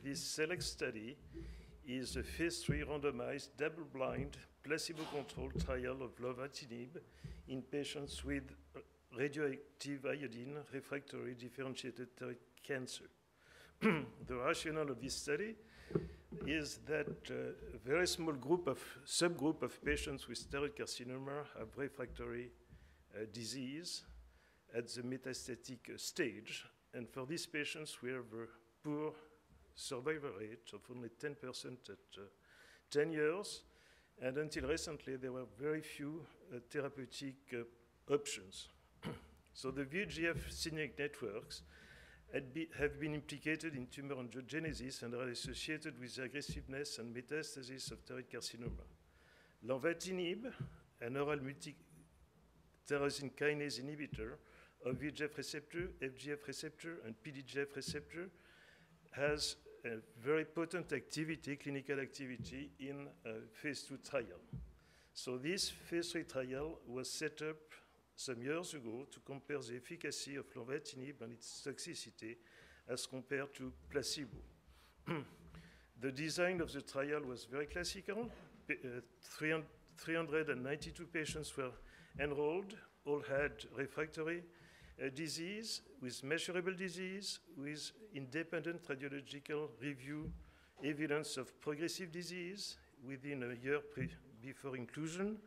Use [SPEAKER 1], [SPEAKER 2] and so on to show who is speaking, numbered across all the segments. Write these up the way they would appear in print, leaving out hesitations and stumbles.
[SPEAKER 1] this SELECT study is a phase 3 randomized, double-blind, placebo-controlled trial of lenvatinib in patients with radioactive iodine refractory differentiated thyroid cancer. The rationale of this study is that a very small subgroup of patients with thyroid carcinoma have refractory disease at the metastatic stage. And for these patients, we have a poor survival rate of only 10% at 10 years. And until recently, there were very few therapeutic options. So the VEGF signaling networks have been implicated in tumor angiogenesis and are associated with the aggressiveness and metastasis of thyroid carcinoma. Lenvatinib, an oral multi-tyrosine kinase inhibitor of VEGF receptor, FGF receptor, and PDGF receptor, has a very potent activity, clinical activity, in a phase 2 trial. So this phase 3 trial was set up some years ago to compare the efficacy of lenvatinib and its toxicity as compared to placebo. The design of the trial was very classical. 392 patients were enrolled, all had refractory disease, with measurable disease, with independent radiological review, evidence of progressive disease within a year before inclusion,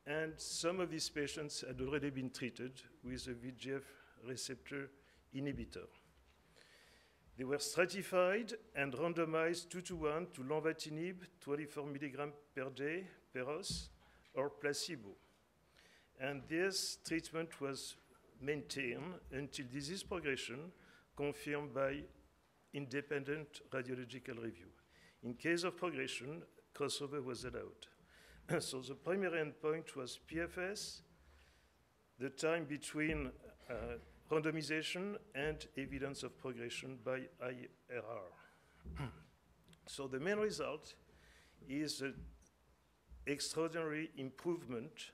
[SPEAKER 1] and some of these patients had already been treated with a VEGF receptor inhibitor. They were stratified and randomized 2-to-1 to lenvatinib, 24 milligrams per day, PEROS, or placebo. And this treatment was maintained until disease progression, confirmed by independent radiological review. In case of progression, crossover was allowed. So the primary endpoint was PFS, the time between randomization and evidence of progression by IRR. So the main result is an extraordinary improvement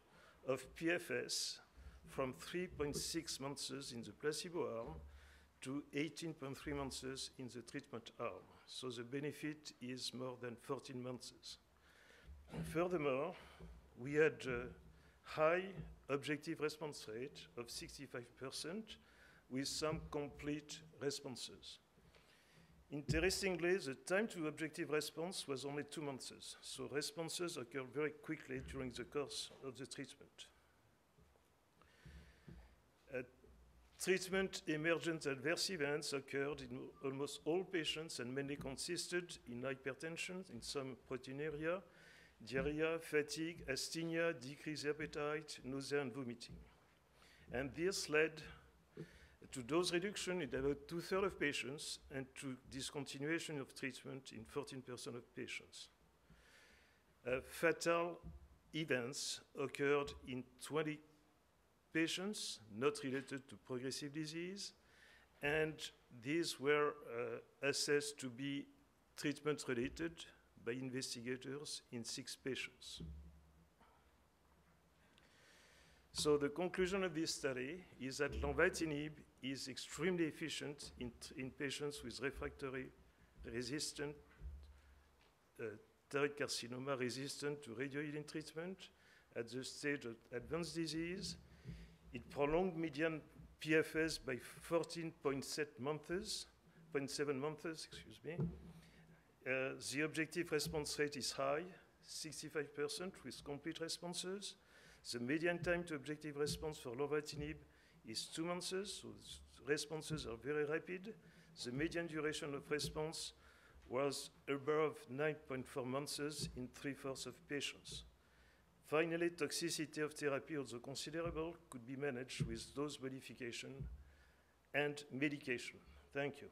[SPEAKER 1] of PFS from 3.6 months in the placebo arm to 18.3 months in the treatment arm. So the benefit is more than 14 months. Furthermore, we had a high objective response rate of 65% with some complete responses. Interestingly, the time to objective response was only 2 months, so responses occurred very quickly during the course of the treatment. Treatment emergent adverse events occurred in almost all patients and mainly consisted in hypertension, in some proteinuria, diarrhea, fatigue, asthenia, decreased appetite, nausea, and vomiting. And this led to dose reduction in about 2/3 of patients and to discontinuation of treatment in 14% of patients. Fatal events occurred in 20 patients not related to progressive disease, and these were assessed to be treatment-related by investigators in 6 patients. So the conclusion of this study is that lenvatinib is extremely efficient in patients with refractory resistant thyroid carcinoma resistant to radioiodine treatment at the stage of advanced disease. It prolonged median PFS by 14.7 months, the objective response rate is high, 65% with complete responses. The median time to objective response for lenvatinib is 2 months, so responses are very rapid. The median duration of response was above 9.4 months in 3/4 of patients. Finally, toxicity of therapy, although considerable, could be managed with dose modification and medication. Thank you.